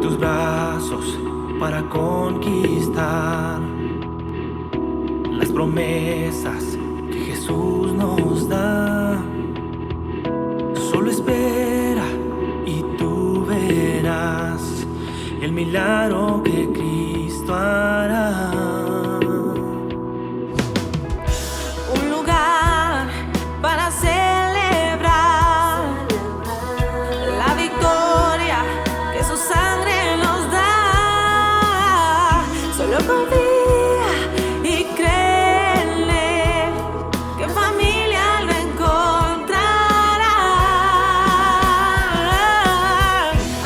tus brazos para conquistar las promesas que Jesús nos da. Solo espera y tú verás el milagro que Cristo hará. Un lugar para celebrar la victoria que su sangre nos da. Solo confía y créele que en familia lo encontrará.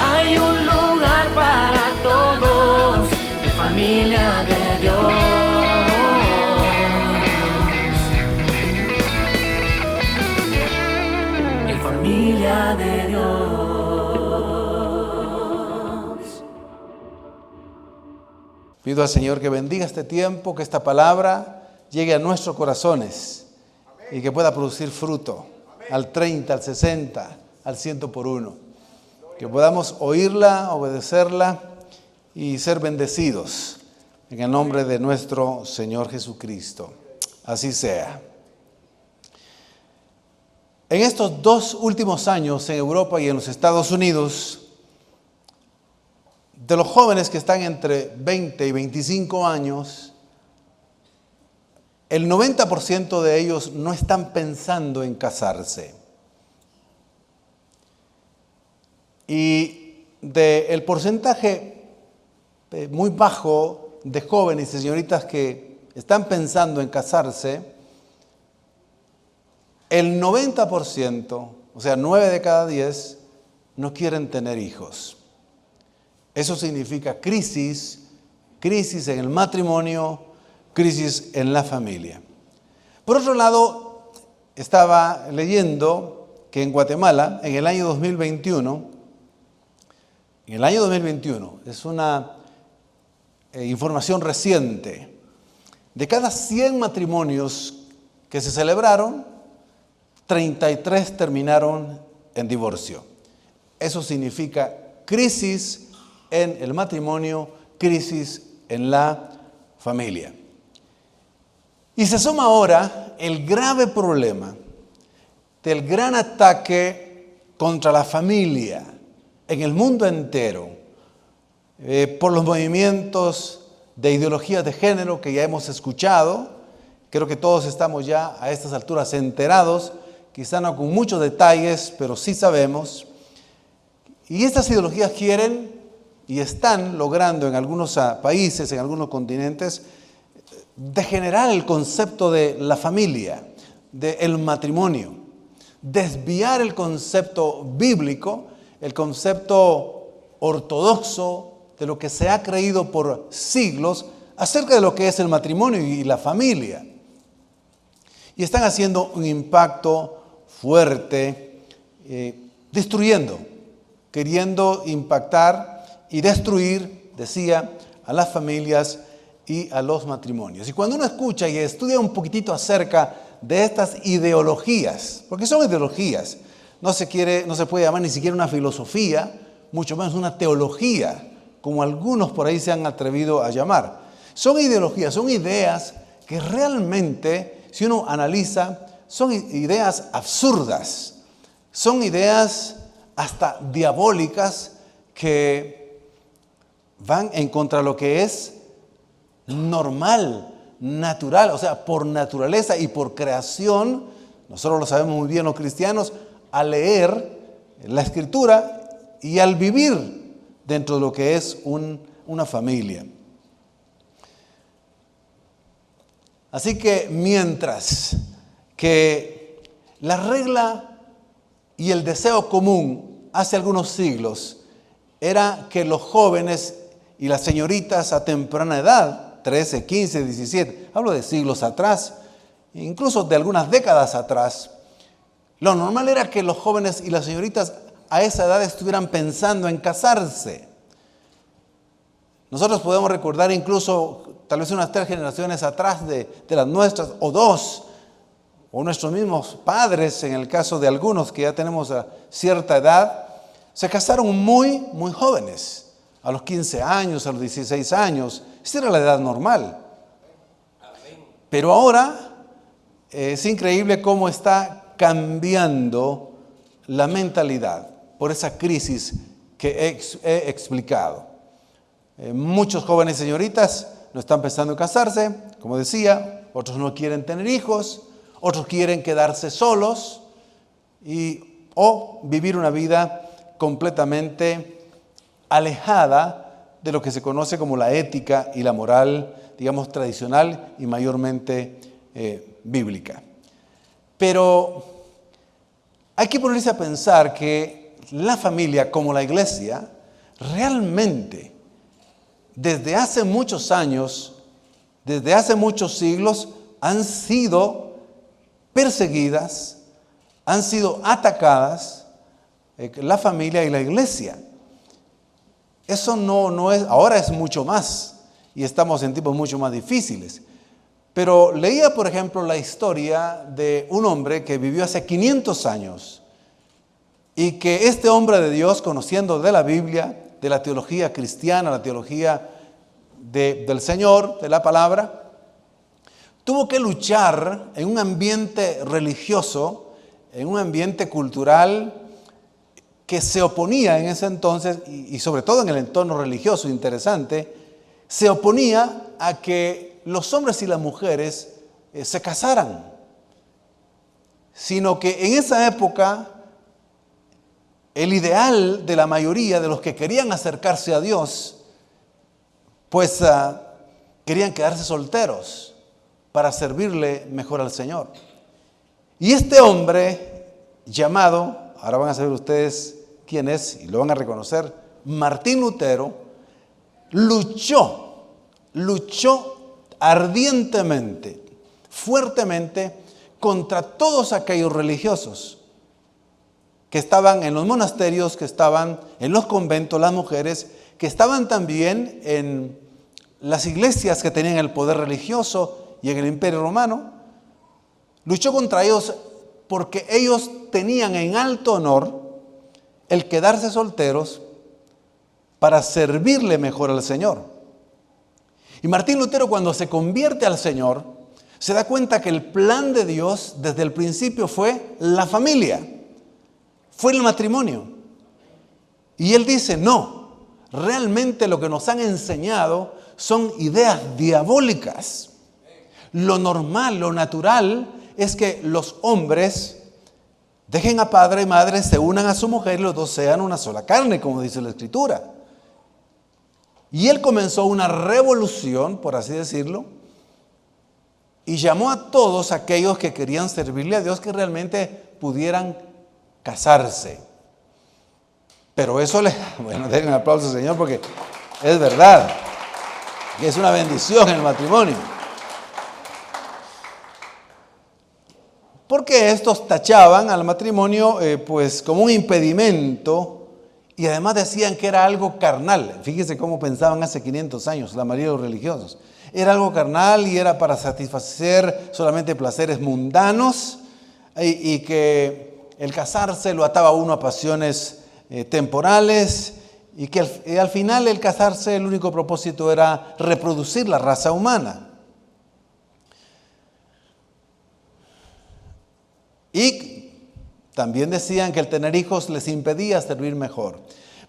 Hay un lugar para todos, de familia de Dios. En familia de Dios. Pido al Señor que bendiga este tiempo, que esta palabra llegue a nuestros corazones y que pueda producir fruto al 30, al 60, al 100 por uno. Que podamos oírla, obedecerla y ser bendecidos en el nombre de nuestro Señor Jesucristo. Así sea. En estos 2 últimos años en Europa y en los Estados Unidos, de los jóvenes que están entre 20 y 25 años, el 90% de ellos no están pensando en casarse. Y del porcentaje muy bajo de jóvenes y señoritas que están pensando en casarse, el 90%, o sea, 9 de cada 10, no quieren tener hijos. Eso significa crisis en el matrimonio, crisis en la familia. Por otro lado, estaba leyendo que en Guatemala, en el año 2021, es una información reciente, de cada 100 matrimonios que se celebraron, 33 terminaron en divorcio. Eso significa crisis en el matrimonio, crisis en la familia. Y se suma ahora el grave problema del gran ataque contra la familia en el mundo entero por los movimientos de ideologías de género que ya hemos escuchado. Creo que todos estamos ya a estas alturas enterados, quizá no con muchos detalles, pero sí sabemos. Y estas ideologías quieren y están logrando en algunos países, en algunos continentes, degenerar el concepto de la familia, del matrimonio, desviar el concepto bíblico, el concepto ortodoxo de lo que se ha creído por siglos acerca de lo que es el matrimonio y la familia. Y están haciendo un impacto fuerte, destruyendo, queriendo impactar y destruir, decía, a las familias y a los matrimonios. Y cuando uno escucha y estudia un poquitito acerca de estas ideologías, porque son ideologías, no se puede llamar ni siquiera una filosofía, mucho menos una teología, como algunos por ahí se han atrevido a llamar. Son ideologías, son ideas que realmente, si uno analiza, son ideas absurdas, son ideas hasta diabólicas que van en contra de lo que es normal, natural, o sea, por naturaleza y por creación. Nosotros lo sabemos muy bien los cristianos, al leer la Escritura y al vivir dentro de lo que es una familia. Así que mientras que la regla y el deseo común hace algunos siglos era que los jóvenes y las señoritas a temprana edad, 13, 15, 17, hablo de siglos atrás, incluso de algunas décadas atrás, lo normal era que los jóvenes y las señoritas a esa edad estuvieran pensando en casarse. Nosotros podemos recordar incluso tal vez unas 3 generaciones atrás de las nuestras, o 2, o nuestros mismos padres, en el caso de algunos que ya tenemos a cierta edad, se casaron muy, muy jóvenes. a los 15 años, a los 16 años. Esa era la edad normal. Pero ahora es increíble cómo está cambiando la mentalidad por esa crisis que he explicado. Muchos jóvenes señoritas no están pensando en casarse, como decía, otros no quieren tener hijos, otros quieren quedarse solos o vivir una vida completamente alejada de lo que se conoce como la ética y la moral, digamos, tradicional y mayormente bíblica. Pero hay que ponerse a pensar que la familia, como la iglesia, realmente, desde hace muchos años, desde hace muchos siglos, han sido perseguidas, han sido atacadas, la familia y la iglesia. Eso no es, ahora es mucho más, y estamos en tiempos mucho más difíciles. Pero leía, por ejemplo, la historia de un hombre que vivió hace 500 años, y que este hombre de Dios, conociendo de la Biblia, de la teología cristiana, la teología del Señor, de la palabra, tuvo que luchar en un ambiente religioso, en un ambiente cultural que se oponía en ese entonces, y sobre todo en el entorno religioso, interesante, se oponía a que los hombres y las mujeres se casaran, sino que en esa época el ideal de la mayoría de los que querían acercarse a Dios, pues querían quedarse solteros para servirle mejor al Señor. Y este hombre llamado, ahora van a saber ustedes quién es y lo van a reconocer, Martín Lutero, luchó ardientemente, fuertemente contra todos aquellos religiosos que estaban en los monasterios, que estaban en los conventos, las mujeres, que estaban también en las iglesias que tenían el poder religioso y en el Imperio Romano. Luchó contra ellos porque ellos tenían en alto honor el quedarse solteros para servirle mejor al Señor. Y Martín Lutero, cuando se convierte al Señor, se da cuenta que el plan de Dios desde el principio fue la familia, fue el matrimonio. Y él dice, no, realmente lo que nos han enseñado son ideas diabólicas. Lo normal, lo natural es que los hombres dejen a padre y madre, se unan a su mujer y los dos sean una sola carne, como dice la Escritura. Y él comenzó una revolución, por así decirlo, y llamó a todos aquellos que querían servirle a Dios que realmente pudieran casarse. Pero eso bueno, denle un aplauso, Señor, porque es verdad que es una bendición el matrimonio. Porque estos tachaban al matrimonio pues como un impedimento y además decían que era algo carnal. Fíjense cómo pensaban hace 500 años la mayoría de los religiosos. Era algo carnal y era para satisfacer solamente placeres mundanos y que el casarse lo ataba a uno a pasiones temporales y que al final el casarse, el único propósito era reproducir la raza humana. Y también decían que el tener hijos les impedía servir mejor.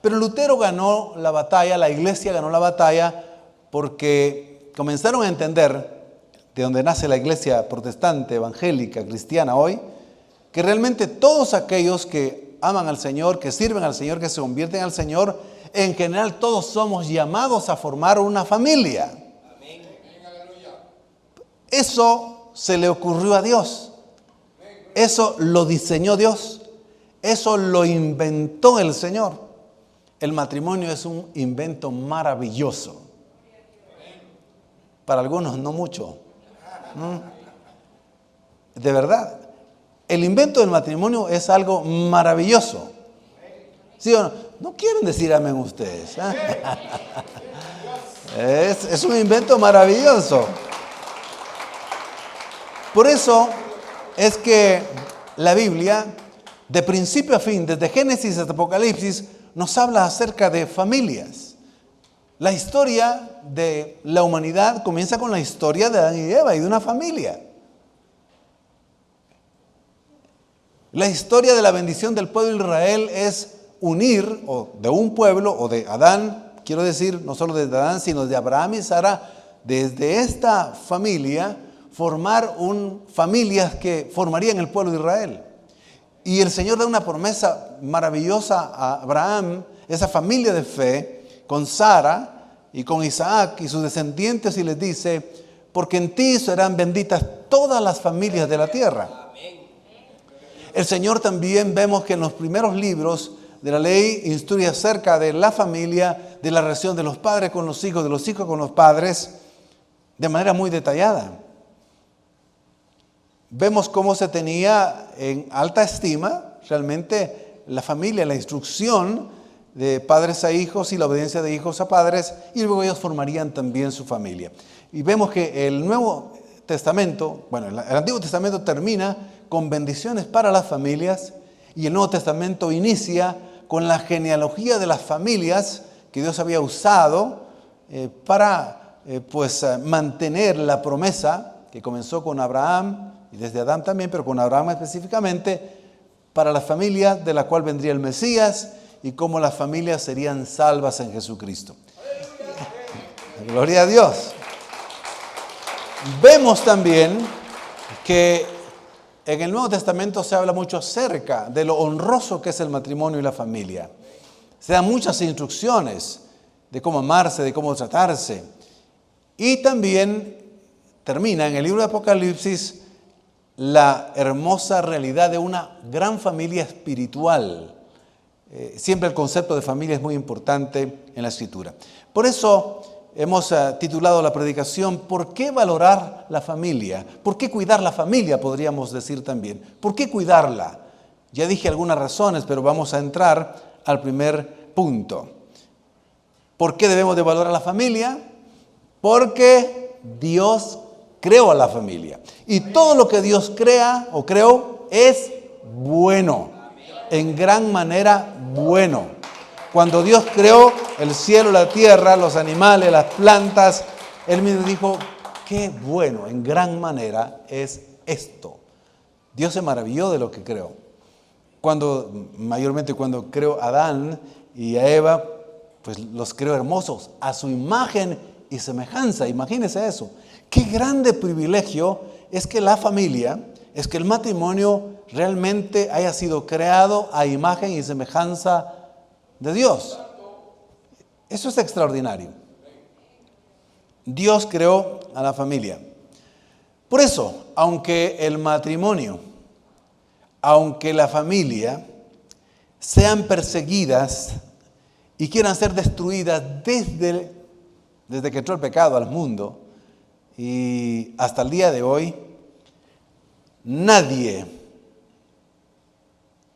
Pero Lutero ganó la batalla, la iglesia ganó la batalla porque comenzaron a entender, de donde nace la iglesia protestante, evangélica, cristiana hoy, que realmente todos aquellos que aman al Señor, que sirven al Señor, que se convierten al Señor, en general todos somos llamados a formar una familia. Amén. Eso se le ocurrió a Dios. Eso lo diseñó Dios. Eso lo inventó el Señor. El matrimonio es un invento maravilloso. Para algunos no mucho. De verdad. El invento del matrimonio es algo maravilloso. ¿Sí o no? No quieren decir amén ustedes. Es un invento maravilloso. Por eso es que la Biblia, de principio a fin, desde Génesis hasta Apocalipsis, nos habla acerca de familias. La historia de la humanidad comienza con la historia de Adán y Eva y de una familia. La historia de la bendición del pueblo de Israel es unir, o de un pueblo, o de Adán, quiero decir, no solo de Adán, sino de Abraham y Sara, desde esta familia, formar familias que formarían el pueblo de Israel. Y el Señor da una promesa maravillosa a Abraham, esa familia de fe, con Sara y con Isaac y sus descendientes, y les dice, porque en ti serán benditas todas las familias de la tierra. El Señor también vemos que en los primeros libros de la ley instruye acerca de la familia, de la relación de los padres con los hijos, de los hijos con los padres, de manera muy detallada. Vemos cómo se tenía en alta estima realmente la familia, la instrucción de padres a hijos y la obediencia de hijos a padres, y luego ellos formarían también su familia. Y vemos que el Nuevo Testamento, bueno, el Antiguo Testamento termina con bendiciones para las familias, y el Nuevo Testamento inicia con la genealogía de las familias que Dios había usado para mantener la promesa que comenzó con Abraham, y desde Adán también, pero con Abraham específicamente, para la familia de la cual vendría el Mesías y cómo las familias serían salvas en Jesucristo. Gloria a Dios. Vemos también que en el Nuevo Testamento se habla mucho acerca de lo honroso que es el matrimonio y la familia. Se dan muchas instrucciones de cómo amarse, de cómo tratarse. Y también termina en el libro de Apocalipsis la hermosa realidad de una gran familia espiritual. Siempre el concepto de familia es muy importante en la Escritura. Por eso hemos titulado la predicación, ¿por qué valorar la familia? ¿Por qué cuidar la familia? Podríamos decir también. ¿Por qué cuidarla? Ya dije algunas razones, pero vamos a entrar al primer punto. ¿Por qué debemos de valorar la familia? Porque Dios creó a la familia. Y todo lo que Dios crea o creó es bueno. En gran manera bueno. Cuando Dios creó el cielo, la tierra, los animales, las plantas, Él mismo dijo, qué bueno, en gran manera es esto. Dios se maravilló de lo que creó. Mayormente cuando creó a Adán y a Eva, pues los creó hermosos, a su imagen y semejanza. Imagínense eso. Qué grande privilegio es que la familia, es que el matrimonio realmente haya sido creado a imagen y semejanza de Dios. Eso es extraordinario. Dios creó a la familia. Por eso, aunque el matrimonio, aunque la familia sean perseguidas y quieran ser destruidas desde que entró el pecado al mundo y hasta el día de hoy, nadie,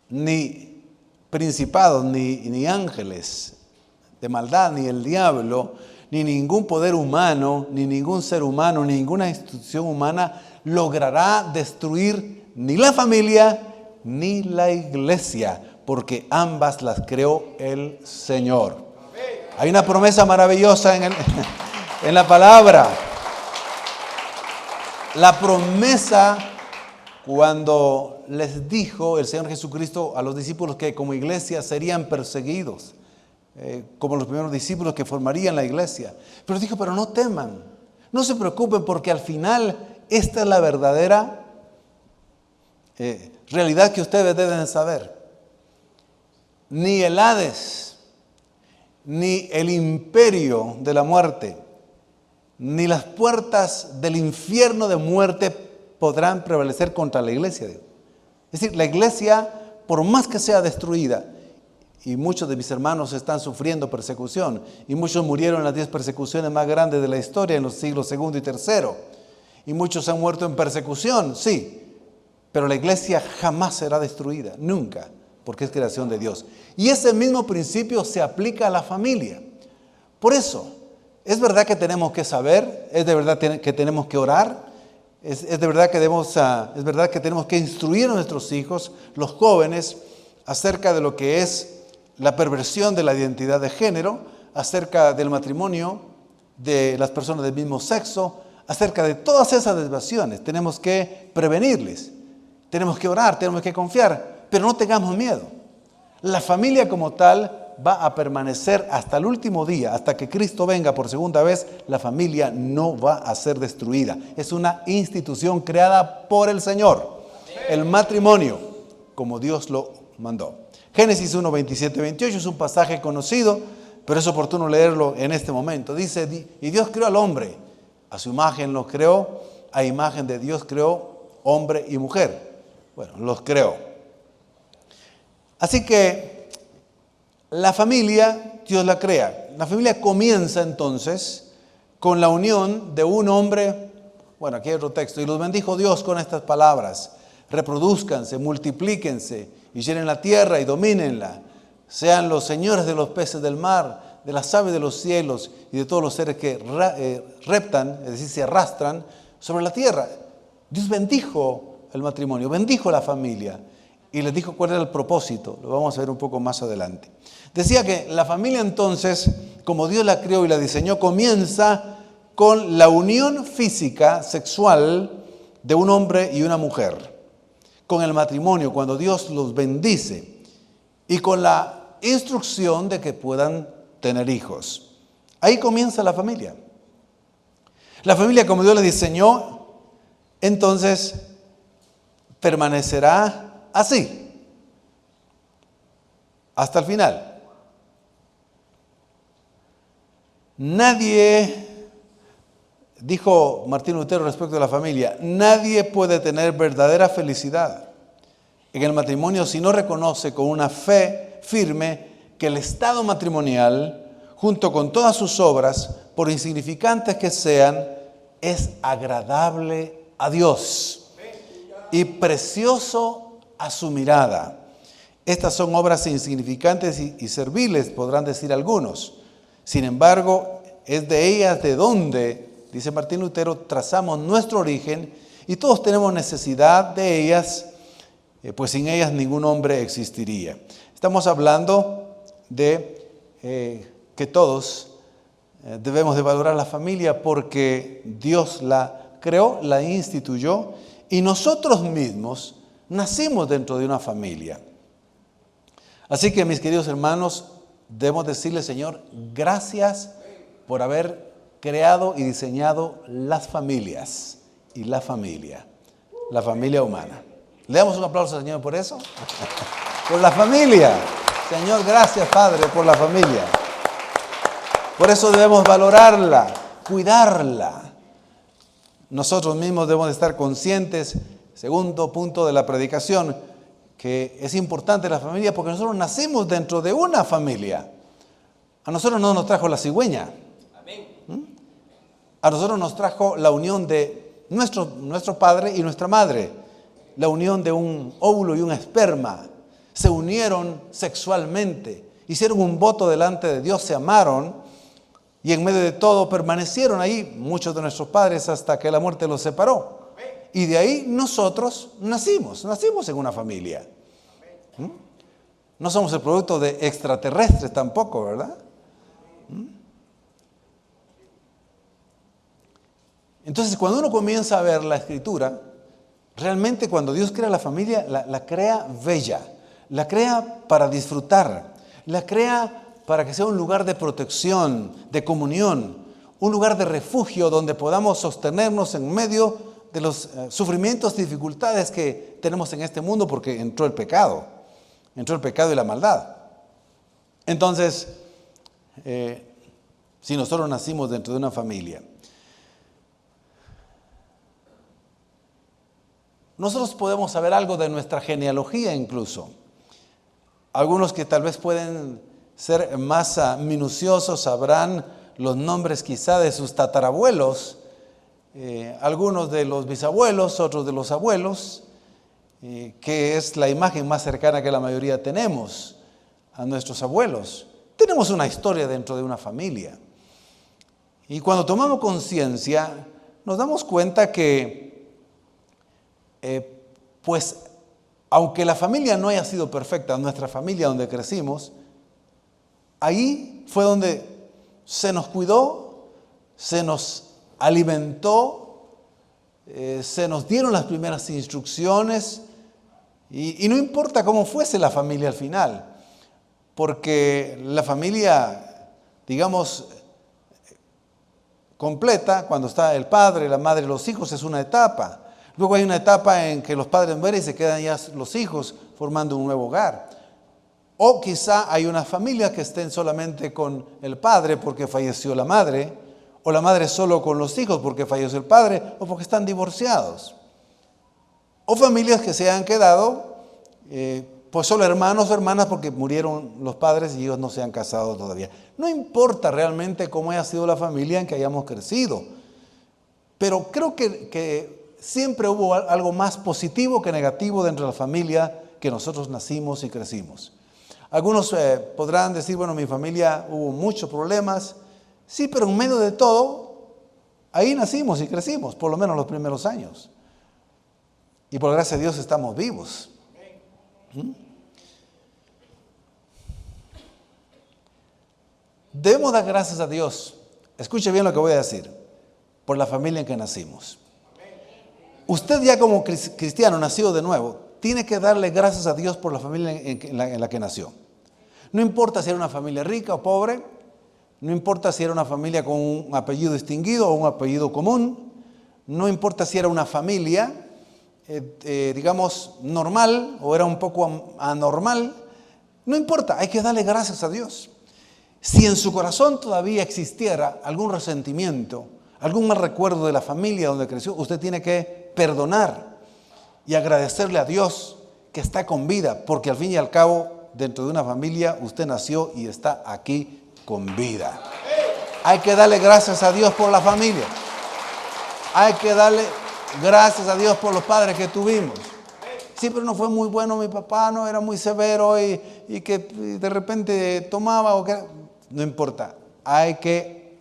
ni principados, ni ángeles de maldad, ni el diablo, ni ningún poder humano, ni ningún ser humano, ni ninguna institución humana logrará destruir ni la familia ni la iglesia, porque ambas las creó el Señor. Hay una promesa maravillosa en la palabra. La promesa cuando les dijo el Señor Jesucristo a los discípulos que como iglesia serían perseguidos, como los primeros discípulos que formarían la iglesia. Pero dijo, pero no teman, no se preocupen, porque al final esta es la verdadera realidad que ustedes deben saber. Ni el Hades, ni el imperio de la muerte, ni las puertas del infierno de muerte podrán prevalecer contra la iglesia. Es decir, la iglesia, por más que sea destruida, y muchos de mis hermanos están sufriendo persecución, y muchos murieron en las 10 persecuciones más grandes de la historia en los siglos segundo y tercero, y muchos han muerto en persecución, sí, pero la iglesia jamás será destruida, nunca, porque es creación de Dios. Y ese mismo principio se aplica a la familia. Por eso, es verdad que tenemos que saber, es de verdad que tenemos que orar, es verdad que tenemos que instruir a nuestros hijos, los jóvenes, acerca de lo que es la perversión de la identidad de género, acerca del matrimonio, de las personas del mismo sexo, acerca de todas esas desviaciones. Tenemos que prevenirles, tenemos que orar, tenemos que confiar, pero no tengamos miedo. La familia como tal va a permanecer hasta el último día, hasta que Cristo venga por segunda vez. La familia no va a ser destruida. Es una institución creada por el Señor. El matrimonio, como Dios lo mandó. Génesis 1, 27, 28 es un pasaje conocido, pero es oportuno leerlo en este momento. Dice, y Dios creó al hombre, a su imagen lo creó, a imagen de Dios creó hombre y mujer. Bueno, los creó. Así que la familia, Dios la crea. La familia comienza entonces con la unión de un hombre. Bueno, aquí hay otro texto. Y los bendijo Dios con estas palabras: reproduzcanse, multiplíquense y llenen la tierra y domínenla. Sean los señores de los peces del mar, de las aves de los cielos y de todos los seres que reptan, es decir, se arrastran sobre la tierra. Dios bendijo el matrimonio, bendijo la familia y les dijo cuál era el propósito. Lo vamos a ver un poco más adelante. Decía que la familia entonces, como Dios la creó y la diseñó, comienza con la unión física, sexual, de un hombre y una mujer. Con el matrimonio, cuando Dios los bendice. Y con la instrucción de que puedan tener hijos. Ahí comienza la familia. La familia, como Dios la diseñó, entonces permanecerá así hasta el final. Nadie, dijo Martín Lutero respecto a la familia, nadie puede tener verdadera felicidad en el matrimonio si no reconoce con una fe firme que el estado matrimonial, junto con todas sus obras, por insignificantes que sean, es agradable a Dios y precioso a su mirada. Estas son obras insignificantes y serviles, podrán decir algunos. Sin embargo, es de ellas de donde, dice Martín Lutero, trazamos nuestro origen y todos tenemos necesidad de ellas, pues sin ellas ningún hombre existiría. Estamos hablando de que todos debemos de valorar la familia porque Dios la creó, la instituyó y nosotros mismos nacimos dentro de una familia. Así que, mis queridos hermanos, debemos decirle, Señor, gracias por haber creado y diseñado las familias y la familia humana. ¿Le damos un aplauso al Señor por eso? Por la familia. Señor, gracias, Padre, por la familia. Por eso debemos valorarla, cuidarla. Nosotros mismos debemos de estar conscientes, segundo punto de la predicación, que es importante la familia porque nosotros nacimos dentro de una familia. A nosotros no nos trajo la cigüeña. A nosotros nos trajo la unión de nuestro padre y nuestra madre. La unión de un óvulo y un esperma. Se unieron sexualmente, hicieron un voto delante de Dios, se amaron y en medio de todo permanecieron ahí muchos de nuestros padres hasta que la muerte los separó. Y de ahí nosotros nacimos en una familia. No somos el producto de extraterrestres tampoco, ¿verdad? Entonces, cuando uno comienza a ver la Escritura, realmente cuando Dios crea la familia, la crea bella, la crea para disfrutar, la crea para que sea un lugar de protección, de comunión, un lugar de refugio donde podamos sostenernos en medio de los sufrimientos y dificultades que tenemos en este mundo porque entró el pecado y la maldad. Entonces, si nosotros nacimos dentro de una familia, nosotros podemos saber algo de nuestra genealogía incluso. Algunos que tal vez pueden ser más minuciosos sabrán los nombres quizá de sus tatarabuelos, algunos de los bisabuelos, otros de los abuelos, que es la imagen más cercana que la mayoría tenemos a nuestros abuelos. Tenemos una historia dentro de una familia. Y cuando tomamos conciencia, nos damos cuenta que, pues, aunque la familia no haya sido perfecta, nuestra familia donde crecimos, ahí fue donde se nos cuidó, se nos alimentó, se nos dieron las primeras instrucciones y no importa cómo fuese la familia al final, porque la familia, digamos, completa, cuando está el padre, la madre y los hijos, es una etapa. Luego hay una etapa en que los padres mueren y se quedan ya los hijos formando un nuevo hogar. O quizá hay una familia que estén solamente con el padre porque falleció la madre, o la madre solo con los hijos porque falleció el padre, o porque están divorciados. O familias que se han quedado, pues solo hermanos o hermanas porque murieron los padres y ellos no se han casado todavía. No importa realmente cómo haya sido la familia en que hayamos crecido, pero creo que siempre hubo algo más positivo que negativo dentro de la familia que nosotros nacimos y crecimos. Algunos podrán decir, bueno, mi familia hubo muchos problemas. Sí, pero en medio de todo, ahí nacimos y crecimos, por lo menos los primeros años. Y por gracia de Dios estamos vivos. Debemos dar gracias a Dios. Escuche bien lo que voy a decir. Por la familia en que nacimos. Usted ya como cristiano nacido de nuevo, tiene que darle gracias a Dios por la familia en la que nació. No importa si era una familia rica o pobre, no importa si era una familia con un apellido distinguido o un apellido común, no importa si era una familia, digamos, normal o era un poco anormal, no importa, hay que darle gracias a Dios. Si en su corazón todavía existiera algún resentimiento, algún mal recuerdo de la familia donde creció, usted tiene que perdonar y agradecerle a Dios que está con vida, porque al fin y al cabo, dentro de una familia, usted nació y está aquí con vida. Hay que darle gracias a Dios por la familia. Hay que darle gracias a Dios por los padres que tuvimos. Sí, pero no fue muy bueno mi papá, no era muy severo y que de repente tomaba o que... No importa, hay que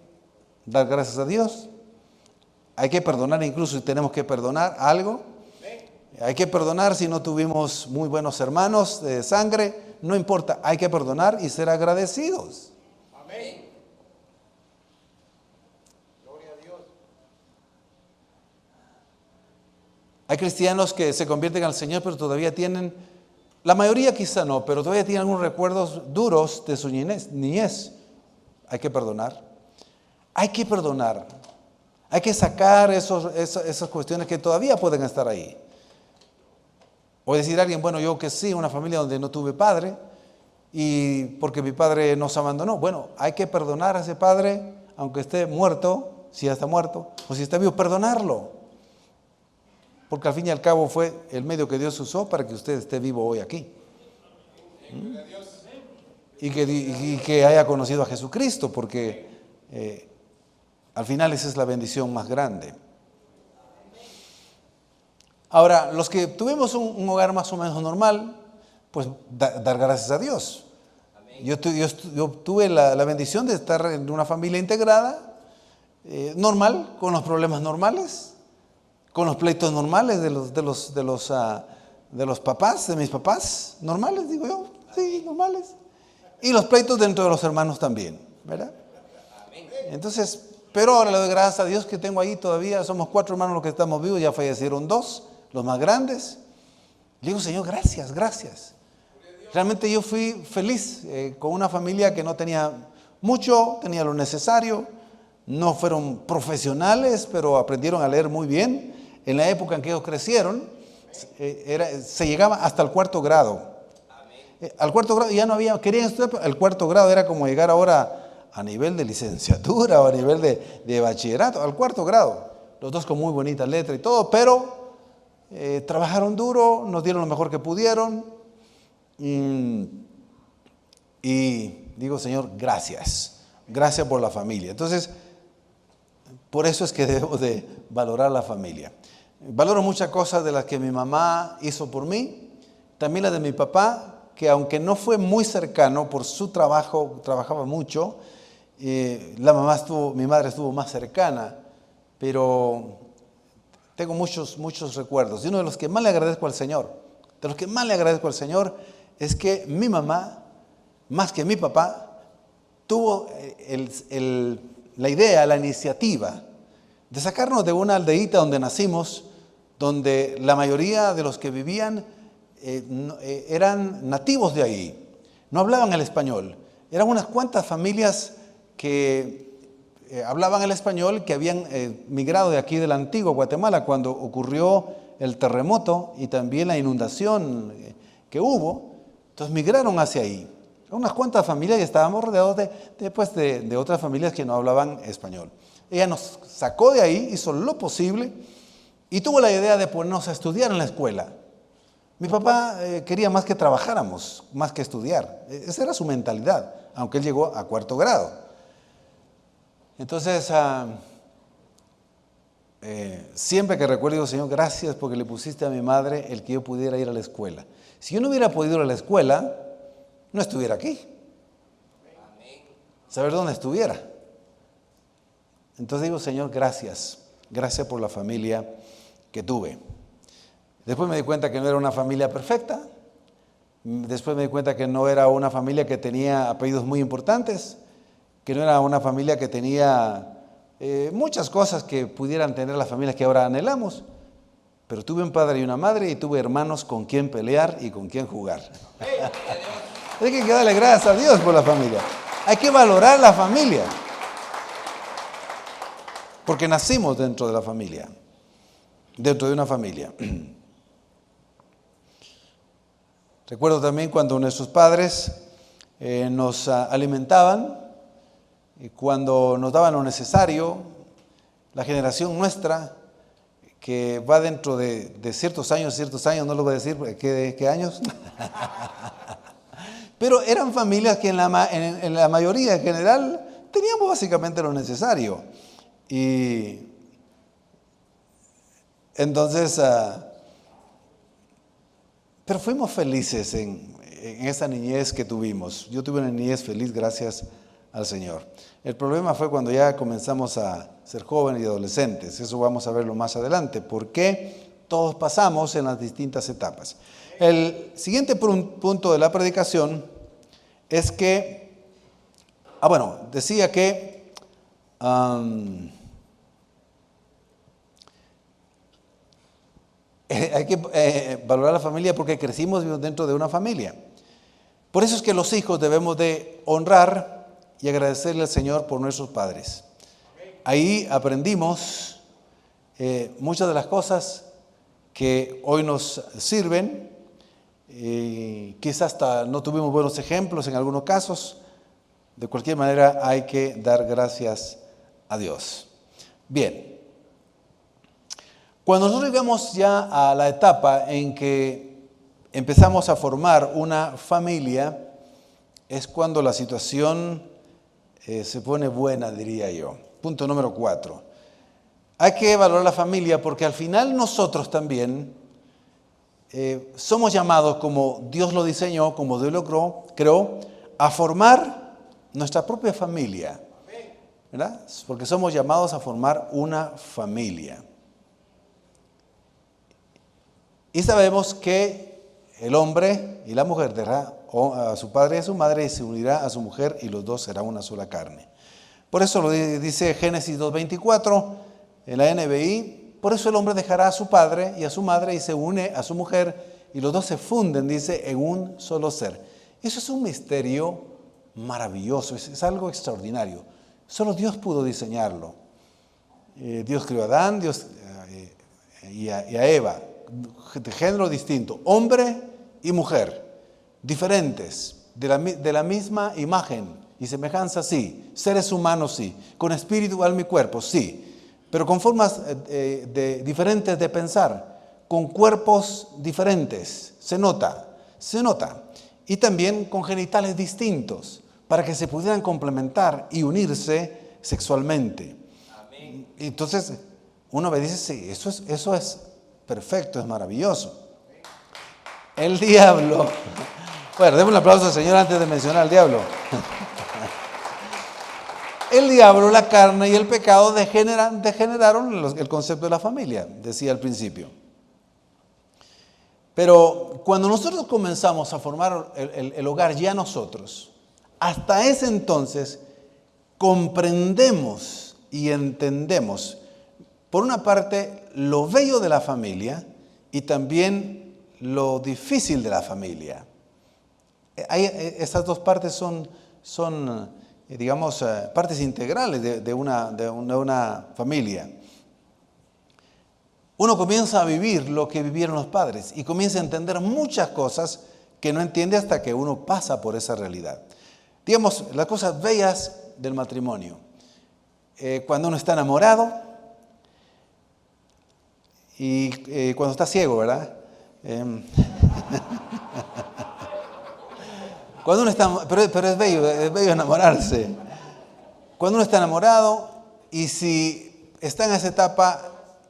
dar gracias a Dios. Hay que perdonar incluso si tenemos que perdonar algo. Hay que perdonar si no tuvimos muy buenos hermanos de sangre. No importa, hay que perdonar y ser agradecidos. Amén. Gloria a Dios. Hay cristianos que se convierten al Señor, pero todavía tienen, la mayoría quizá no, pero todavía tienen algunos recuerdos duros de su niñez. Hay que perdonar. Hay que perdonar. Hay que sacar esas cuestiones que todavía pueden estar ahí. O decir a alguien, bueno, yo que sí, una familia donde no tuve padre y porque mi padre nos abandonó. Bueno, hay que perdonar a ese padre, aunque esté muerto, si ya está muerto, o si está vivo, perdonarlo. Porque al fin y al cabo fue el medio que Dios usó para que usted esté vivo hoy aquí. Y que haya conocido a Jesucristo, porque al final esa es la bendición más grande. Ahora, los que tuvimos un hogar más o menos normal, pues dar gracias a Dios. Yo tuve la bendición de estar en una familia integrada, normal, con los problemas normales, con los pleitos normales de los papás, de mis papás, normales, digo yo, sí, normales. Y los pleitos dentro de los hermanos también, ¿verdad? Entonces, pero ahora le doy gracias a Dios que tengo ahí todavía, somos 4 hermanos los que estamos vivos, ya fallecieron 2, los más grandes. Le digo, Señor, gracias, gracias. Realmente yo fui feliz con una familia que no tenía mucho, tenía lo necesario, no fueron profesionales, pero aprendieron a leer muy bien. En la época en que ellos crecieron, se llegaba hasta el 4º grado. Al 4º grado ya no había, querían estudiar, el 4º grado era como llegar ahora a nivel de licenciatura o a nivel de bachillerato, al 4º grado. Los dos con muy bonitas letras y todo, pero trabajaron duro, nos dieron lo mejor que pudieron. Y digo, Señor, gracias. Gracias por la familia. Entonces, por eso es que debemos de valorar la familia. Valoro muchas cosas de las que mi mamá hizo por mí, también las de mi papá, que aunque no fue muy cercano por su trabajo, trabajaba mucho, mi madre estuvo más cercana, pero tengo muchos recuerdos. Y uno de los que más le agradezco al Señor, es que mi mamá, más que mi papá, tuvo la idea, la iniciativa de sacarnos de una aldeíta donde nacimos, donde la mayoría de los que vivían eran nativos de ahí, no hablaban el español. Eran unas cuantas familias que hablaban el español, que habían migrado de aquí de la antigua Guatemala cuando ocurrió el terremoto y también la inundación que hubo. Entonces migraron hacia ahí. Unas cuantas familias y estábamos rodeados de otras familias que no hablaban español. Ella nos sacó de ahí, hizo lo posible y tuvo la idea de ponernos a estudiar en la escuela. Mi papá quería más que trabajáramos, más que estudiar. Esa era su mentalidad, aunque él llegó a 4º grado. Entonces, siempre que recuerdo, digo, Señor, gracias porque le pusiste a mi madre el que yo pudiera ir a la escuela. Si yo no hubiera podido ir a la escuela, no estuviera aquí. Saber dónde estuviera. Entonces digo, Señor, gracias. Gracias por la familia que tuve. Después me di cuenta que no era una familia perfecta. Después me di cuenta que no era una familia que tenía apellidos muy importantes, que no era una familia que tenía muchas cosas que pudieran tener las familias que ahora anhelamos. Pero tuve un padre y una madre y tuve hermanos con quien pelear y con quien jugar. Hay que darle gracias a Dios por la familia. Hay que valorar la familia. Porque nacimos dentro de la familia. Dentro de una familia. Recuerdo también cuando nuestros padres nos alimentaban, y cuando nos daban lo necesario, la generación nuestra, que va dentro de ciertos años, no les voy a decir qué años, pero eran familias que en la mayoría en general teníamos básicamente lo necesario. Y entonces, pero fuimos felices en esa niñez que tuvimos. Yo tuve una niñez feliz gracias al Señor. El problema fue cuando ya comenzamos a ser jóvenes y adolescentes. Eso vamos a verlo más adelante, porque todos pasamos en las distintas etapas. El siguiente punto de la predicación es que, decía que hay que valorar la familia porque crecimos dentro de una familia. Por eso es que los hijos debemos de honrar y agradecerle al Señor por nuestros padres. Ahí aprendimos muchas de las cosas que hoy nos sirven. Quizás hasta no tuvimos buenos ejemplos en algunos casos. De cualquier manera hay que dar gracias a Dios. Bien. Cuando nosotros llegamos ya a la etapa en que empezamos a formar una familia, es cuando la situación se pone buena, diría yo. Punto número 4. Hay que valorar la familia porque al final nosotros también somos llamados, como Dios lo diseñó, como Dios lo creó, a formar nuestra propia familia. ¿Verdad? Porque somos llamados a formar una familia. Y sabemos que el hombre y la mujer dejará a su padre y a su madre y se unirá a su mujer y los dos serán una sola carne. Por eso lo dice Génesis 2:24 en la NBI. Por eso el hombre dejará a su padre y a su madre y se une a su mujer y los dos se funden, dice, en un solo ser. Eso es un misterio maravilloso, es algo extraordinario. Solo Dios pudo diseñarlo. Dios creó a Adán y a Eva, de género distinto, hombre y mujer, diferentes, de la misma imagen y semejanza, sí, seres humanos, sí, con espíritu, alma y cuerpo, sí, pero con formas diferentes de pensar, con cuerpos diferentes, se nota, y también con genitales distintos, para que se pudieran complementar y unirse sexualmente. Amén. Entonces, uno me dice, sí, eso es perfecto, es maravilloso. El diablo. Bueno, demos un aplauso al Señor antes de mencionar al diablo. El diablo, la carne y el pecado degeneraron el concepto de la familia, decía al principio. Pero cuando nosotros comenzamos a formar el hogar ya nosotros, hasta ese entonces comprendemos y entendemos, por una parte, lo bello de la familia y también lo difícil de la familia. Estas dos partes son digamos, partes integrales de una familia. Uno comienza a vivir lo que vivieron los padres y comienza a entender muchas cosas que no entiende hasta que uno pasa por esa realidad. Digamos, las cosas bellas del matrimonio. Cuando uno está enamorado y cuando está ciego, ¿verdad? Cuando uno está, pero es bello enamorarse. Cuando uno está enamorado y si está en esa etapa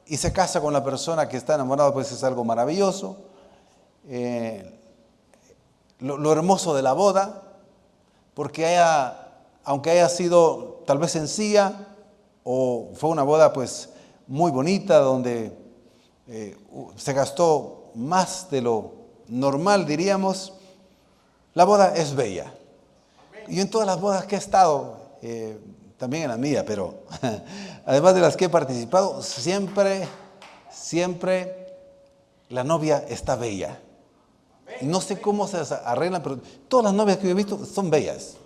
y se casa con la persona que está enamorado, pues es algo maravilloso. Lo hermoso de la boda, porque aunque haya sido tal vez sencilla o fue una boda pues muy bonita donde se gastó más de lo normal, diríamos, la boda es bella. Yo en todas las bodas que he estado, también en la mía, pero además de las que he participado, siempre la novia está bella. No sé cómo se arreglan, pero todas las novias que yo he visto son bellas.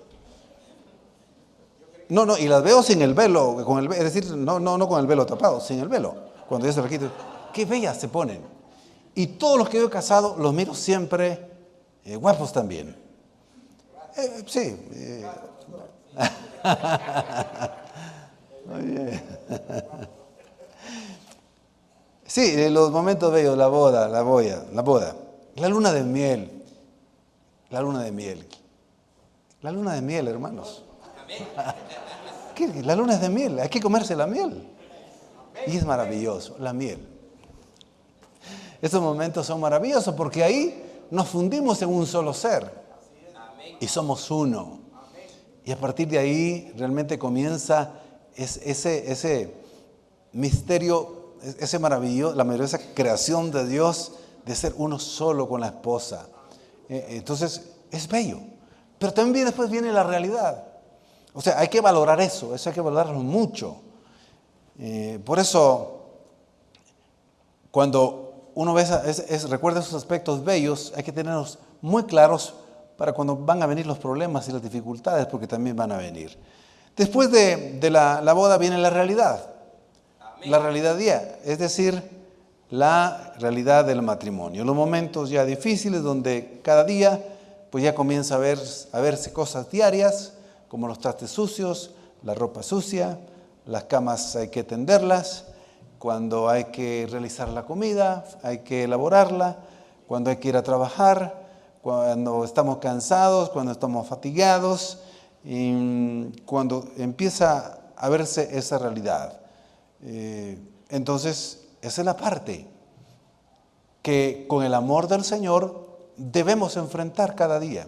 No, y las veo sin el velo, es decir, no con el velo tapado, sin el velo. Cuando ya se lo quito, qué bellas se ponen. Y todos los que yo he casado los miro siempre guapos también. Sí. Muy bien. Sí, los momentos bellos, la boda. La luna de miel. La luna de miel, hermanos. ¿Qué? La luna es de miel, hay que comerse la miel. Y es maravilloso, la miel. Estos momentos son maravillosos porque ahí nos fundimos en un solo ser. Y somos uno. Y a partir de ahí realmente comienza ese misterio, la maravillosa creación de Dios de ser uno solo con la esposa. Entonces es bello. Pero también después viene la realidad. O sea, hay que valorar eso hay que valorarlo mucho. Por eso, cuando uno recuerda esos aspectos bellos, hay que tenerlos muy claros para cuando van a venir los problemas y las dificultades, porque también van a venir. Después de la boda viene la realidad. Amén. La realidad ya, es decir, la realidad del matrimonio. Los momentos ya difíciles donde cada día pues ya comienza a verse cosas diarias, como los trastes sucios, la ropa sucia, las camas hay que tenderlas, cuando hay que realizar la comida, hay que elaborarla, cuando hay que ir a trabajar, cuando estamos cansados, cuando estamos fatigados, y cuando empieza a verse esa realidad. Entonces, esa es la parte que con el amor del Señor debemos enfrentar cada día.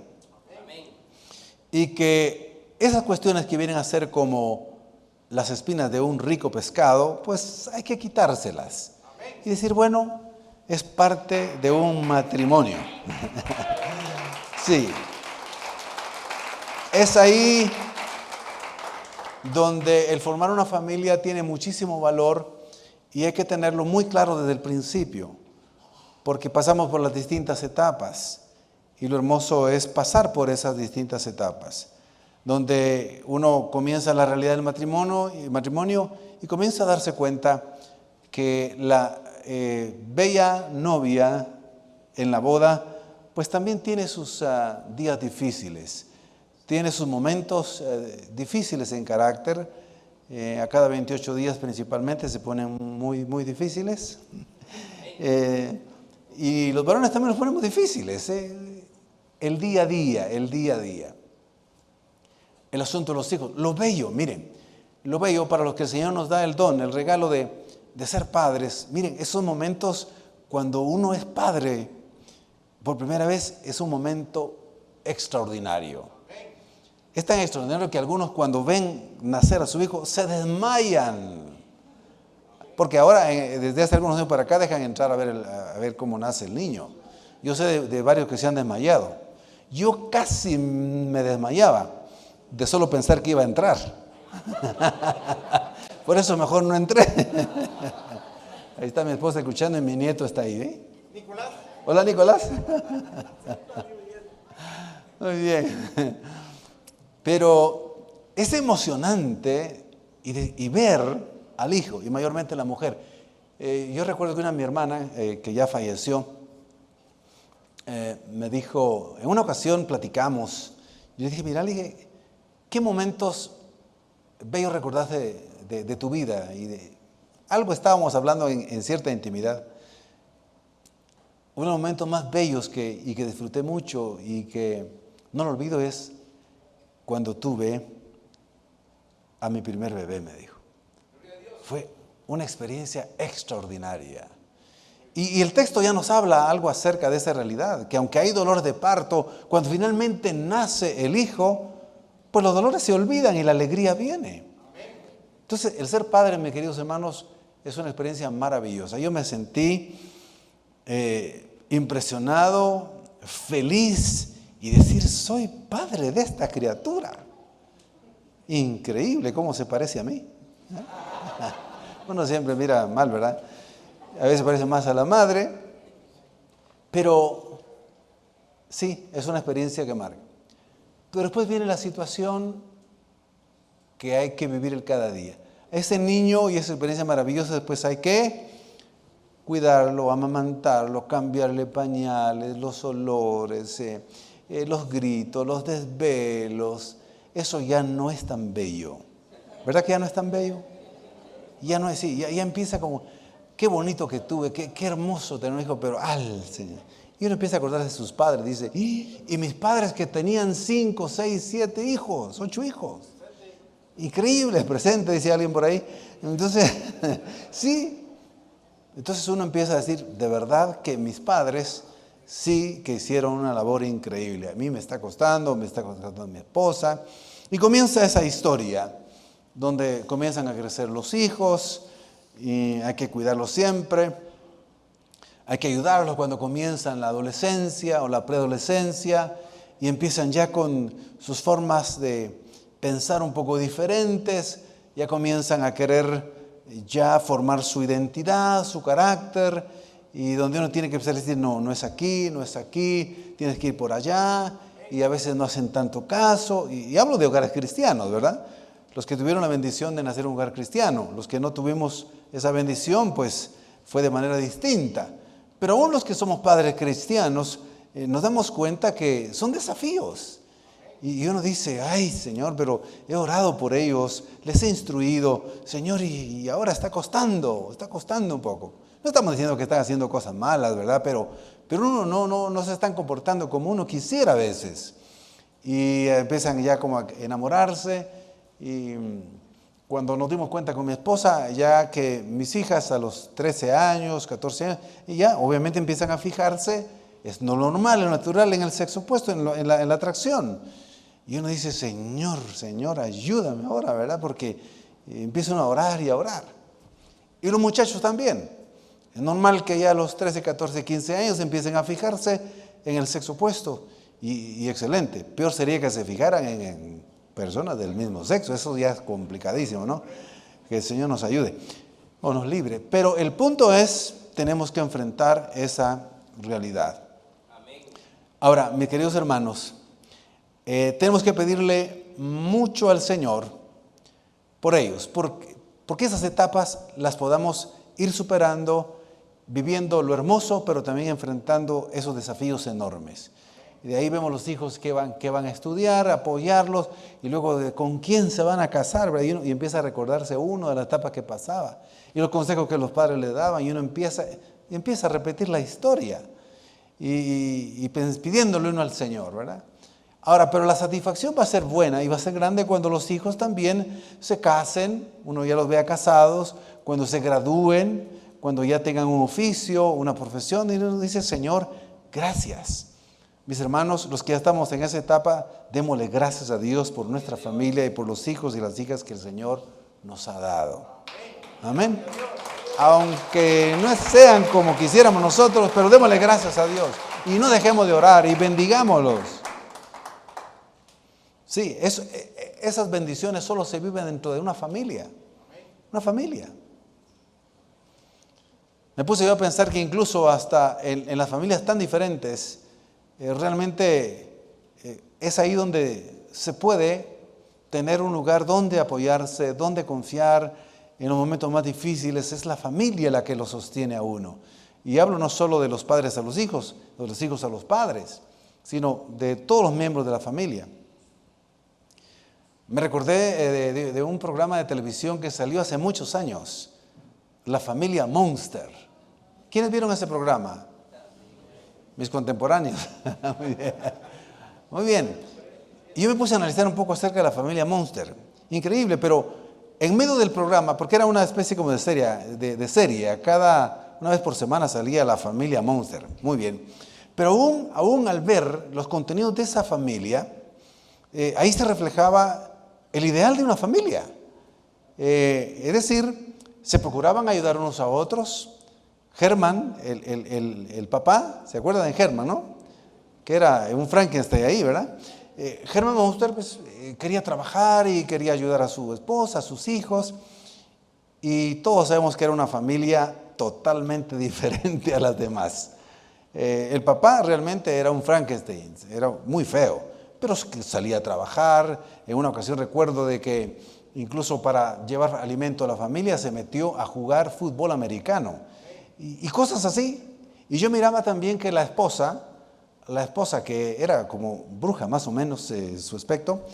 Y que esas cuestiones que vienen a ser como las espinas de un rico pescado, pues hay que quitárselas. Y decir, bueno, es parte de un matrimonio. Sí. Es ahí donde el formar una familia tiene muchísimo valor y hay que tenerlo muy claro desde el principio, porque pasamos por las distintas etapas y lo hermoso es pasar por esas distintas etapas, donde uno comienza la realidad del matrimonio y comienza a darse cuenta que la bella novia en la boda pues también tiene sus días difíciles, tiene sus momentos difíciles en carácter. A cada 28 días principalmente se ponen muy, muy difíciles. Y los varones también los ponemos difíciles. El día a día. El asunto de los hijos. Lo bello, miren. Lo bello para los que el Señor nos da el don, el regalo de ser padres. Miren, esos momentos cuando uno es padre por primera vez es un momento extraordinario. Es tan extraordinario que algunos cuando ven nacer a su hijo se desmayan. Porque ahora, desde hace algunos años para acá, dejan entrar a ver cómo nace el niño. Yo sé de varios que se han desmayado. Yo casi me desmayaba. de solo pensar que iba a entrar. Por eso mejor no entré. Ahí está mi esposa escuchando y mi nieto está ahí. ¿Eh? Nicolás. Hola, Nicolás. Muy bien. Pero es emocionante y ver al hijo, y mayormente la mujer. Yo recuerdo que mi hermana, que ya falleció, me dijo, en una ocasión platicamos, yo le dije, mira, le dije, ¿qué momentos bellos recordás de tu vida? Y algo estábamos hablando en cierta intimidad. Uno de los momentos más bellos y que disfruté mucho y que no lo olvido es cuando tuve a mi primer bebé, me dijo. Fue una experiencia extraordinaria. Y el texto ya nos habla algo acerca de esa realidad, que aunque hay dolor de parto, cuando finalmente nace el hijo, pues los dolores se olvidan y la alegría viene. Entonces, el ser padre, mis queridos hermanos, es una experiencia maravillosa. Yo me sentí impresionado, feliz y decir, soy padre de esta criatura. Increíble cómo se parece a mí. Uno siempre mira mal, ¿verdad? A veces parece más a la madre, pero sí, es una experiencia que marca. Pero después viene la situación que hay que vivir el cada día. Ese niño y esa experiencia maravillosa, después hay que cuidarlo, amamantarlo, cambiarle pañales, los olores, los gritos, los desvelos. Eso ya no es tan bello. ¿Verdad que ya no es tan bello? Ya no es así, ya empieza como, qué bonito que tuve, qué hermoso tener un hijo, pero Señor. Y uno empieza a acordarse de sus padres, dice, y mis padres que tenían 5, 6, 7 hijos, 8 hijos. Increíble, presente, dice alguien por ahí. Entonces, sí. Entonces uno empieza a decir, de verdad que mis padres sí que hicieron una labor increíble. A mí me está costando mi esposa. Y comienza esa historia, donde comienzan a crecer los hijos, y hay que cuidarlos siempre. Hay que ayudarlos cuando comienzan la adolescencia o la preadolescencia y empiezan ya con sus formas de pensar un poco diferentes, ya comienzan a querer ya formar su identidad, su carácter, y donde uno tiene que empezar a decir, no es aquí, tienes que ir por allá, y a veces no hacen tanto caso, y hablo de hogares cristianos, ¿verdad? Los que tuvieron la bendición de nacer en un hogar cristiano, los que no tuvimos esa bendición, pues fue de manera distinta. Pero aún los que somos padres cristianos, nos damos cuenta que son desafíos. Y uno dice, ay Señor, pero he orado por ellos, les he instruido, Señor, y ahora está costando un poco. No estamos diciendo que están haciendo cosas malas, ¿verdad? Pero uno no se están comportando como uno quisiera a veces. Y empiezan ya como a enamorarse. Y cuando nos dimos cuenta con mi esposa, ya que mis hijas a los 13 años, 14 años, y ya obviamente empiezan a fijarse, es lo normal, lo natural en el sexo opuesto, en la atracción. Y uno dice, Señor, ayúdame ahora, ¿verdad? Porque empiezan a orar y a orar. Y los muchachos también. Es normal que ya a los 13, 14, 15 años empiecen a fijarse en el sexo opuesto. Y excelente. Peor sería que se fijaran en personas del mismo sexo. Eso ya es complicadísimo, ¿no? Que el Señor nos ayude o nos libre. Pero el punto es, tenemos que enfrentar esa realidad. Ahora, mis queridos hermanos, tenemos que pedirle mucho al Señor por ellos, porque esas etapas las podamos ir superando, viviendo lo hermoso, pero también enfrentando esos desafíos enormes. Y de ahí vemos los hijos que van a estudiar, apoyarlos, y luego con quién se van a casar, ¿verdad? Y empieza a recordarse uno de las etapas que pasaba, y los consejos que los padres le daban, y uno empieza a repetir la historia, y pidiéndole uno al Señor, ¿verdad? Ahora, pero la satisfacción va a ser buena y va a ser grande cuando los hijos también se casen, uno ya los vea casados, cuando se gradúen, cuando ya tengan un oficio, una profesión, y uno dice, Señor, gracias. Mis hermanos, los que ya estamos en esa etapa, démosle gracias a Dios por nuestra familia y por los hijos y las hijas que el Señor nos ha dado. Amén. Aunque no sean como quisiéramos nosotros, pero démosle gracias a Dios. Y no dejemos de orar y bendigámoslos. Sí, esas bendiciones solo se viven dentro de una familia. Una familia. Me puse yo a pensar que incluso hasta en las familias tan diferentes, realmente es ahí donde se puede tener un lugar donde apoyarse, donde confiar en los momentos más difíciles. Es la familia la que lo sostiene a uno. Y hablo no solo de los padres a los hijos, de los hijos a los padres, sino de todos los miembros de la familia. Me recordé de un programa de televisión que salió hace muchos años, La Familia Monster. ¿Quiénes vieron ese programa? Mis contemporáneos. Muy bien. Muy bien. Y yo me puse a analizar un poco acerca de la familia Monster. Increíble, pero en medio del programa, porque era una especie como de serie, una vez por semana salía la familia Monster. Muy bien. Pero aún al ver los contenidos de esa familia, ahí se reflejaba el ideal de una familia. Es decir, se procuraban ayudar unos a otros. Herman, el papá, ¿se acuerdan de Herman, no? Que era un Frankenstein ahí, ¿verdad? Herman Monster pues, quería trabajar y quería ayudar a su esposa, a sus hijos. Y todos sabemos que era una familia totalmente diferente a las demás. El papá realmente era un Frankenstein, era muy feo, pero salía a trabajar. En una ocasión recuerdo de que incluso para llevar alimento a la familia se metió a jugar fútbol americano y cosas así. Y yo miraba también que la esposa que era como bruja más o menos su aspecto,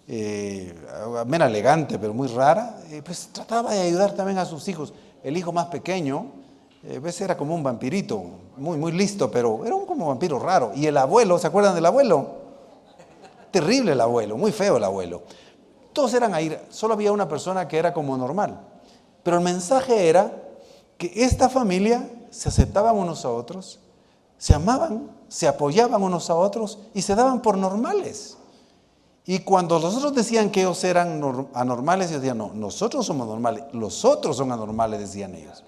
menos elegante pero muy rara, pues trataba de ayudar también a sus hijos. El hijo más pequeño, era como un vampirito, muy, muy listo, pero era como un vampiro raro. Y el abuelo, ¿se acuerdan del abuelo? Terrible el abuelo, muy feo el abuelo. Todos eran ahí, solo había una persona que era como normal. Pero el mensaje era que esta familia se aceptaban unos a otros, se amaban, se apoyaban unos a otros y se daban por normales. Y cuando los otros decían que ellos eran anormales, ellos decían, no, nosotros somos normales, los otros son anormales, decían ellos.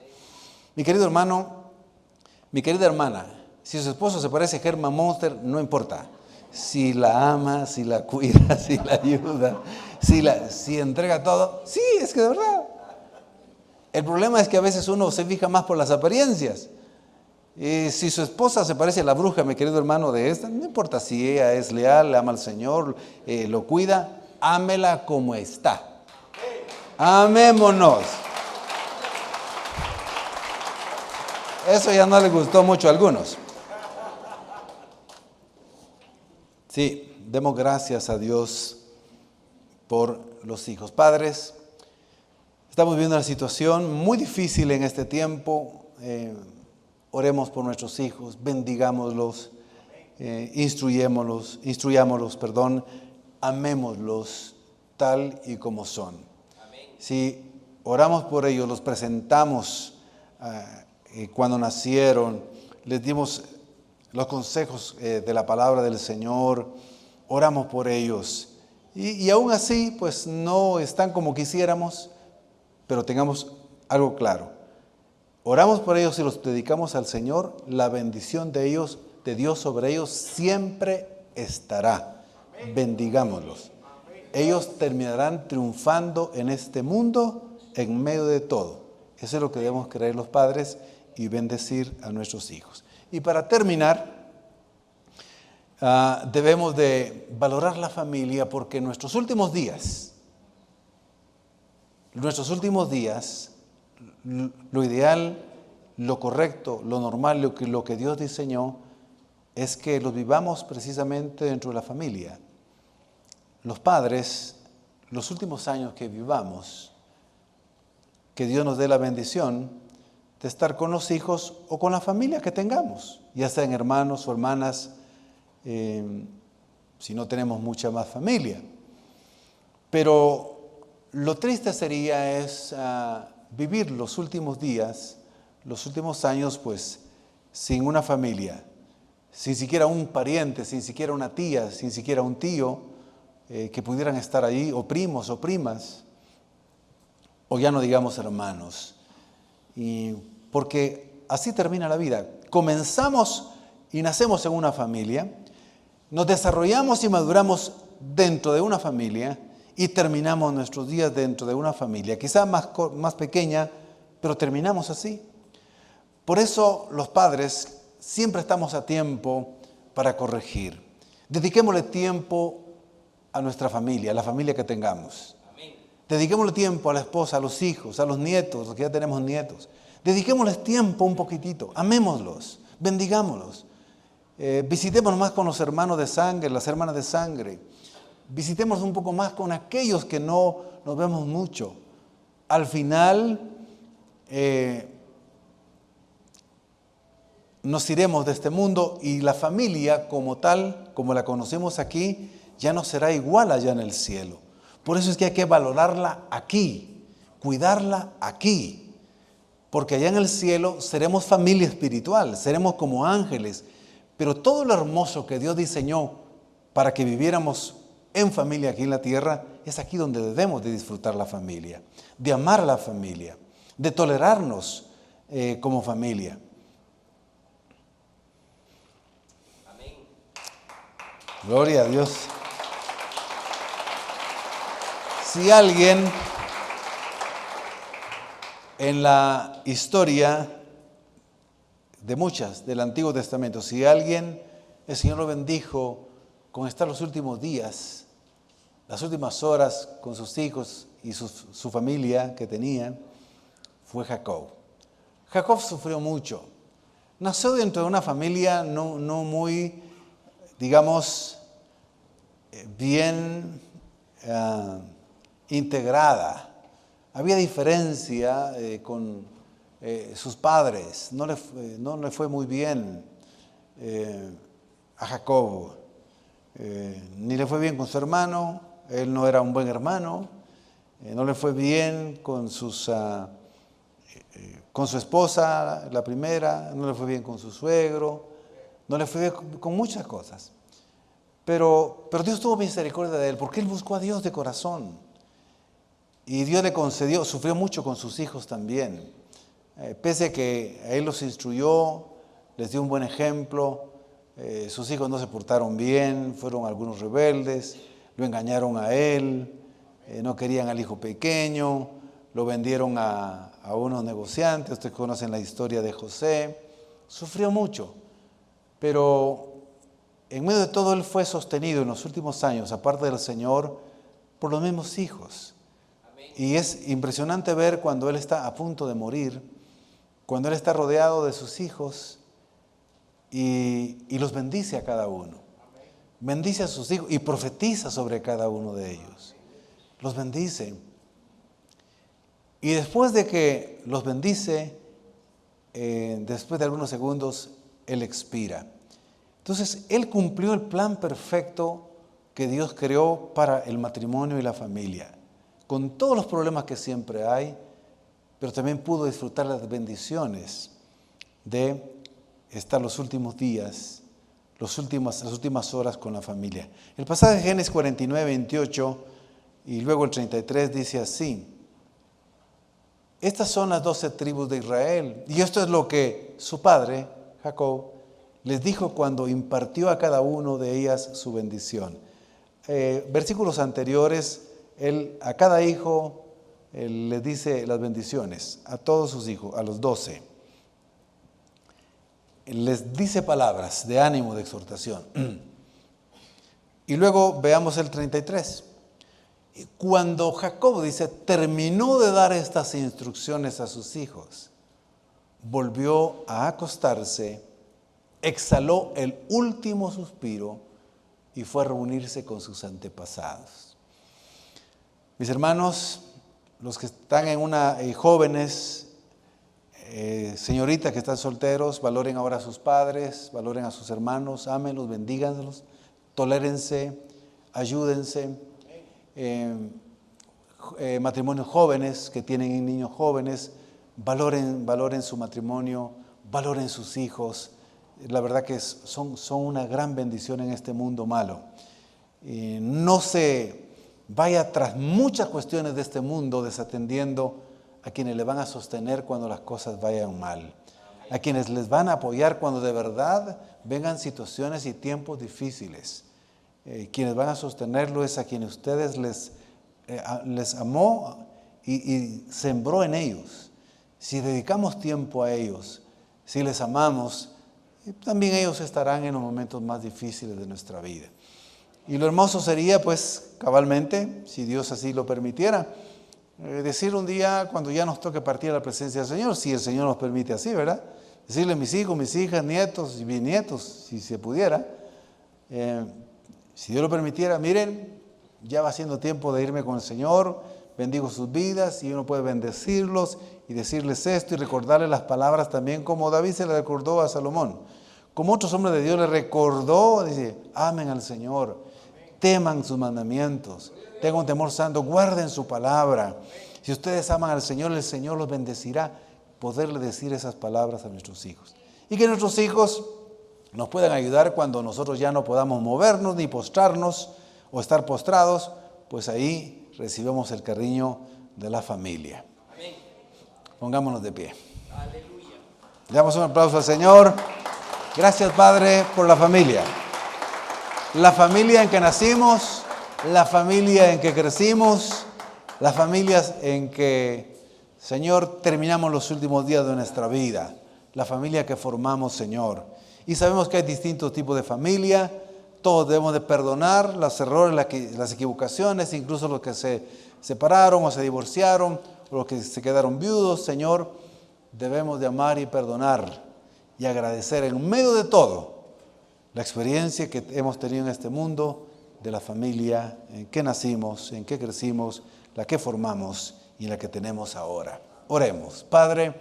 Mi querido hermano, mi querida hermana, si su esposo se parece a Herman Monster, no importa. Si la ama, si la cuida, si la ayuda, si entrega todo. Sí, es que de verdad. El problema es que a veces uno se fija más por las apariencias. Si su esposa se parece a la bruja, mi querido hermano, de esta, no importa si ella es leal, ama al Señor, lo cuida, ámela como está. Amémonos. Eso ya no le gustó mucho a algunos. Sí, demos gracias a Dios por los hijos. Padres, estamos viviendo una situación muy difícil en este tiempo. Oremos por nuestros hijos, bendigámoslos, instruyámoslos, amémoslos tal y como son. Si oramos por ellos, los presentamos cuando nacieron, les dimos los consejos de la palabra del Señor, oramos por ellos. Y aún así, pues no están como quisiéramos, pero tengamos algo claro. Oramos por ellos y los dedicamos al Señor, la bendición de ellos, de Dios sobre ellos, siempre estará. Bendigámoslos. Ellos terminarán triunfando en este mundo en medio de todo. Eso es lo que debemos creer los padres y bendecir a nuestros hijos. Y para terminar, debemos de valorar la familia porque en nuestros últimos días, lo ideal, lo correcto, lo normal, lo que Dios diseñó es que los vivamos precisamente dentro de la familia. Los padres, los últimos años que vivamos, que Dios nos dé la bendición de estar con los hijos o con la familia que tengamos, ya sean hermanos o hermanas, si no tenemos mucha más familia. Pero lo triste sería vivir los últimos días, los últimos años, pues, sin una familia, sin siquiera un pariente, sin siquiera una tía, sin siquiera un tío, que pudieran estar allí, o primos o primas, o ya no digamos hermanos. Y porque así termina la vida. Comenzamos y nacemos en una familia, nos desarrollamos y maduramos dentro de una familia, y terminamos nuestros días dentro de una familia, quizá más pequeña, pero terminamos así. Por eso los padres siempre estamos a tiempo para corregir. Dediquémosle tiempo a nuestra familia, a la familia que tengamos. Dediquémosle tiempo a la esposa, a los hijos, a los nietos, los que ya tenemos nietos. Dediquémosles tiempo un poquitito, amémoslos, bendigámoslos. Visitémonos más con los hermanos de sangre, las hermanas de sangre. Visitemos un poco más con aquellos que no nos vemos mucho. Al final nos iremos de este mundo y la familia como tal, como la conocemos aquí, ya no será igual allá en el cielo. Por eso es que hay que valorarla aquí, cuidarla aquí, porque allá en el cielo seremos familia espiritual, seremos como ángeles, pero todo lo hermoso que Dios diseñó para que viviéramos en familia aquí en la tierra, es aquí donde debemos de disfrutar la familia, de amar a la familia, de tolerarnos como familia. Amén. Gloria a Dios. Si alguien en la historia de muchas del Antiguo Testamento, si alguien, el Señor lo bendijo con estar los últimos días, las últimas horas con sus hijos y su familia que tenía, fue Jacob. Jacob sufrió mucho. Nació dentro de una familia no muy, digamos, bien integrada. Había diferencia con sus padres. No le fue muy bien a Jacob. Ni le fue bien con su hermano. Él no era un buen hermano. No le fue bien con su esposa, la primera. No le fue bien con su suegro. No le fue bien con muchas cosas. Pero Dios tuvo misericordia de él porque él buscó a Dios de corazón. Y Dios le concedió, sufrió mucho con sus hijos también. Pese a que a él los instruyó, les dio un buen ejemplo, sus hijos no se portaron bien, fueron algunos rebeldes, lo engañaron a él, no querían al hijo pequeño, lo vendieron a unos negociantes, ustedes conocen la historia de José, sufrió mucho, pero en medio de todo él fue sostenido en los últimos años, aparte del Señor, por los mismos hijos. Y es impresionante ver cuando él está a punto de morir, cuando él está rodeado de sus hijos y los bendice a cada uno. Bendice a sus hijos y profetiza sobre cada uno de ellos. Los bendice. Y después de que los bendice, después de algunos segundos, él expira. Entonces, él cumplió el plan perfecto que Dios creó para el matrimonio y la familia. Con todos los problemas que siempre hay, pero también pudo disfrutar las bendiciones de estar los últimos días, las últimas horas con la familia. El pasaje de Génesis 49, 28 y luego el 33 dice así: estas son las 12 tribus de Israel, y esto es lo que su padre, Jacob, les dijo cuando impartió a cada uno de ellas su bendición. Versículos anteriores, él a cada hijo les dice las bendiciones, a todos sus hijos, a los 12. Les dice palabras de ánimo, de exhortación. Y luego veamos el 33. Cuando Jacob, dice, terminó de dar estas instrucciones a sus hijos, volvió a acostarse, exhaló el último suspiro y fue a reunirse con sus antepasados. Mis hermanos, los que están en jóvenes, señoritas que están solteros, valoren ahora a sus padres, valoren a sus hermanos, ámenlos, bendíganlos, tolérense, ayúdense. Matrimonios jóvenes que tienen niños jóvenes, valoren su matrimonio, valoren sus hijos. La verdad que son una gran bendición en este mundo malo. No se vaya tras muchas cuestiones de este mundo desatendiendo a quienes le van a sostener cuando las cosas vayan mal, a quienes les van a apoyar cuando de verdad vengan situaciones y tiempos difíciles. Quienes van a sostenerlo es a quienes ustedes les les amó y sembró en ellos. Si dedicamos tiempo a ellos, si les amamos, también ellos estarán en los momentos más difíciles de nuestra vida. Y lo hermoso sería, pues, cabalmente, si Dios así lo permitiera, decir un día, cuando ya nos toque partir a la presencia del Señor, si el Señor nos permite así, ¿verdad? Decirle a mis hijos, mis hijas, nietos y bisnietos, si se pudiera, si Dios lo permitiera, miren, ya va siendo tiempo de irme con el Señor, bendigo sus vidas y uno puede bendecirlos y decirles esto y recordarles las palabras también como David se le recordó a Salomón. Como otros hombres de Dios le recordó, dice, amen al Señor, teman sus mandamientos, tengan un temor santo, guarden su palabra. Si ustedes aman al Señor, el Señor los bendecirá, poderle decir esas palabras a nuestros hijos. Y que nuestros hijos nos puedan ayudar cuando nosotros ya no podamos movernos ni postrarnos o estar postrados, pues ahí recibimos el cariño de la familia. Amén. Pongámonos de pie. Aleluya. Le damos un aplauso al Señor. Gracias, Padre, por la familia. La familia en que nacimos, la familia en que crecimos, las familias en que, Señor, terminamos los últimos días de nuestra vida, la familia que formamos, Señor. Y sabemos que hay distintos tipos de familia, todos debemos de perdonar los errores, las equivocaciones, incluso los que se separaron o se divorciaron, o los que se quedaron viudos, Señor, debemos de amar y perdonar y agradecer en medio de todo la experiencia que hemos tenido en este mundo, de la familia en que nacimos, en que crecimos, la que formamos y la que tenemos ahora. Oremos. Padre,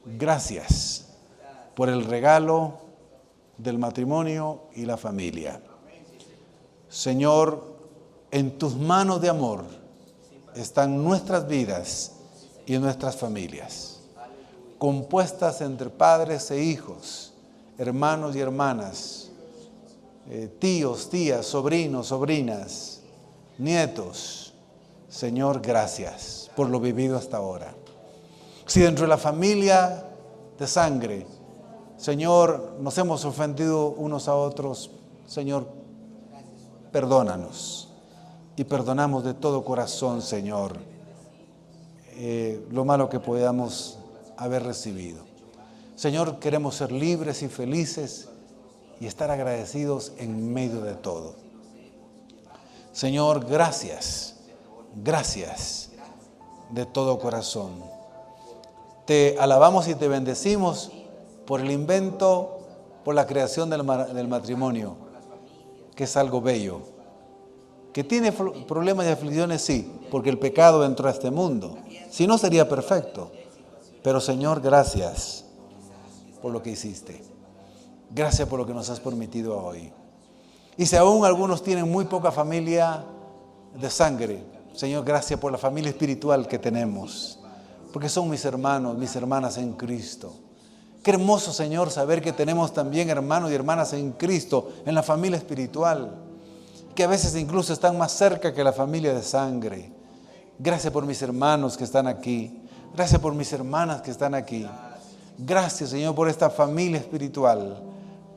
gracias por el regalo del matrimonio y la familia. Señor, en tus manos de amor están nuestras vidas y nuestras familias, compuestas entre padres e hijos, hermanos y hermanas, tíos, tías, sobrinos, sobrinas, nietos. Señor, gracias por lo vivido hasta ahora. Si dentro de la familia de sangre, Señor, nos hemos ofendido unos a otros, Señor, perdónanos. Y perdonamos de todo corazón, Señor, lo malo que podamos haber recibido. Señor, queremos ser libres y felices y estar agradecidos en medio de todo. Señor, gracias, gracias de todo corazón. Te alabamos y te bendecimos por el invento, por la creación del matrimonio, que es algo bello, que tiene problemas y aflicciones, sí, porque el pecado entró a este mundo. Si no, sería perfecto. Pero Señor, gracias por lo que hiciste. Gracias por lo que nos has permitido hoy. Y si aún algunos tienen muy poca familia de sangre, Señor, gracias por la familia espiritual que tenemos, porque son mis hermanos, mis hermanas en Cristo. Qué hermoso, Señor, saber que tenemos también hermanos y hermanas en Cristo, en la familia espiritual, que a veces incluso están más cerca que la familia de sangre. Gracias por mis hermanos que están aquí. Gracias por mis hermanas que están aquí. Gracias, Señor, por esta familia espiritual,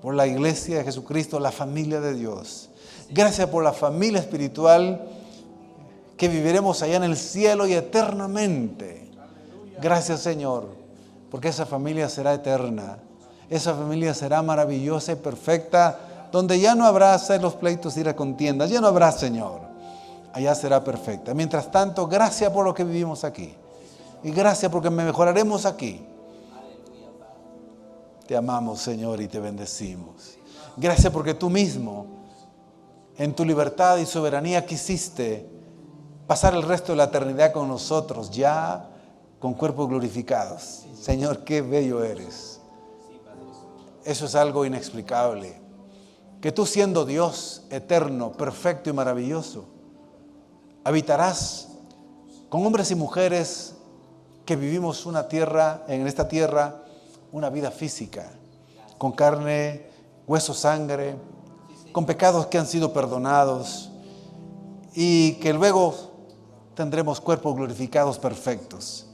por la iglesia de Jesucristo, la familia de Dios. Gracias por la familia espiritual que viviremos allá en el cielo y eternamente. Gracias, Señor, porque esa familia será eterna. Esa familia será maravillosa y perfecta, donde ya no habrá celos, pleitos y contiendas. Ya no habrá, Señor. Allá será perfecta. Mientras tanto, gracias por lo que vivimos aquí. Y gracias porque mejoraremos aquí. Te amamos, Señor, y te bendecimos. Gracias porque tú mismo, en tu libertad y soberanía, quisiste pasar el resto de la eternidad con nosotros, ya con cuerpos glorificados. Señor, qué bello eres. Eso es algo inexplicable. Que tú, siendo Dios eterno, perfecto y maravilloso, habitarás con hombres y mujeres que vivimos en esta tierra, una vida física, con carne, hueso, sangre, con pecados que han sido perdonados y que luego tendremos cuerpos glorificados perfectos.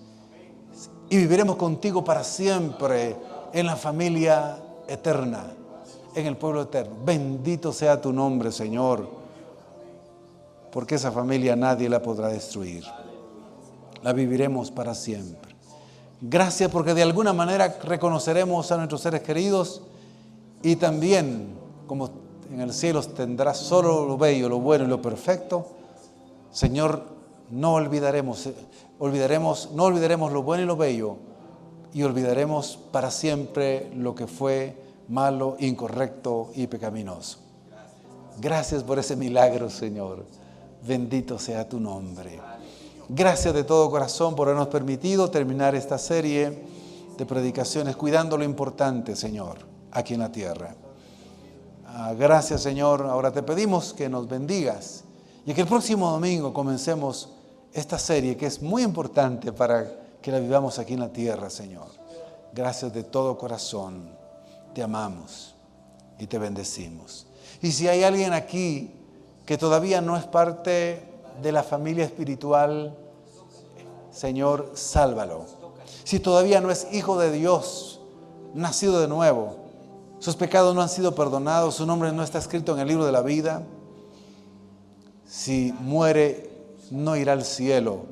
Y viviremos contigo para siempre en la familia eterna, en el pueblo eterno. Bendito sea tu nombre, Señor, porque esa familia nadie la podrá destruir. La viviremos para siempre. Gracias porque de alguna manera reconoceremos a nuestros seres queridos y también, como en el cielo tendrás solo lo bello, lo bueno y lo perfecto, Señor, no olvidaremos lo bueno y lo bello y olvidaremos para siempre lo que fue malo, incorrecto y pecaminoso. Gracias por ese milagro, Señor. Bendito sea tu nombre. Gracias de todo corazón por habernos permitido terminar esta serie de predicaciones cuidando lo importante, Señor, aquí en la tierra. Gracias, Señor. Ahora te pedimos que nos bendigas y que el próximo domingo comencemos esta serie que es muy importante para que la vivamos aquí en la tierra, Señor. Gracias de todo corazón. Te amamos y te bendecimos. Y si hay alguien aquí que todavía no es parte de la familia espiritual, Señor, sálvalo. Si todavía no es hijo de Dios, nacido de nuevo, sus pecados no han sido perdonados, su nombre no está escrito en el libro de la vida, si muere no irá al cielo,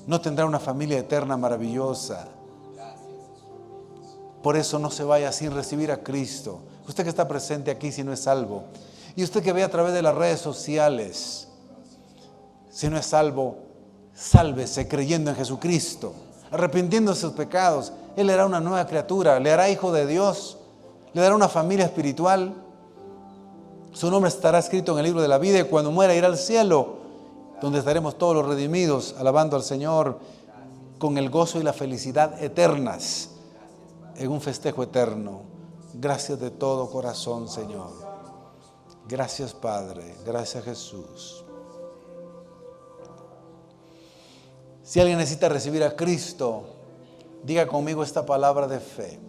no tendrá una familia eterna maravillosa. Por eso no se vaya sin recibir a Cristo. Usted que está presente aquí si no es salvo, y usted que ve a través de las redes sociales, si no es salvo, sálvese creyendo en Jesucristo, arrepintiendo de sus pecados. Él le hará una nueva criatura, le hará hijo de Dios, le dará una familia espiritual. Su nombre estará escrito en el libro de la vida y cuando muera irá al cielo, donde estaremos todos los redimidos alabando al Señor con el gozo y la felicidad eternas en un festejo eterno. Gracias de todo corazón, Señor. Gracias, Padre. Gracias, Jesús. Si alguien necesita recibir a Cristo, diga conmigo esta palabra de fe.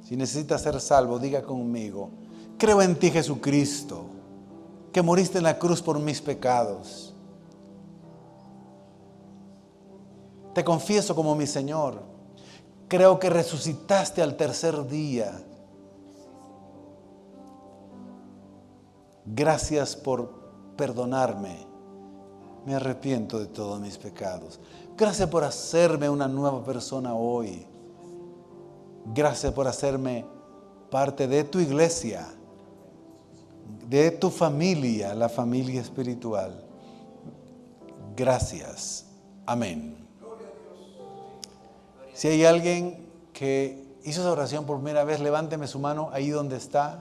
Si necesita ser salvo, diga conmigo: creo en ti, Jesucristo, que moriste en la cruz por mis pecados. Te confieso como mi Señor. Creo que resucitaste al tercer día. Gracias por perdonarme. Me arrepiento de todos mis pecados. Gracias por hacerme una nueva persona hoy. Gracias por hacerme parte de tu iglesia, de tu familia, la familia espiritual. Gracias. Amén. Si hay alguien que hizo esa oración por primera vez, levánteme su mano ahí donde está.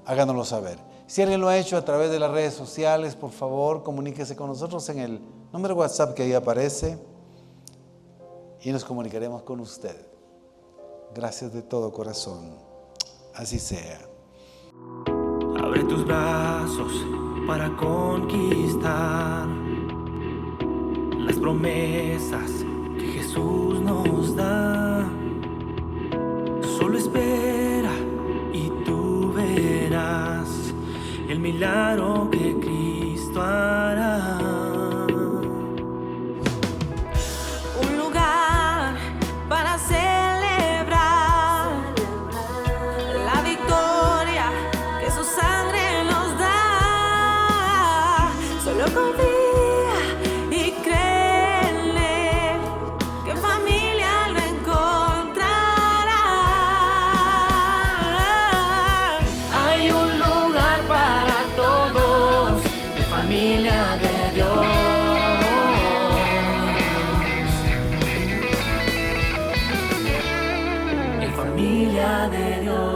Háganoslo saber. Si alguien lo ha hecho a través de las redes sociales, por favor, comuníquese con nosotros en el número de WhatsApp que ahí aparece y nos comunicaremos con usted. Gracias de todo corazón. Así sea. Abre tus brazos para conquistar las promesas que Jesús nos da. Solo espera y tú verás el milagro que Cristo hará. Un lugar para celebrar la victoria que su sangre nos da. Solo confía y créele que en familia lo encontrará. Hay un lugar para todos, de familia de Dios. En familia de Dios.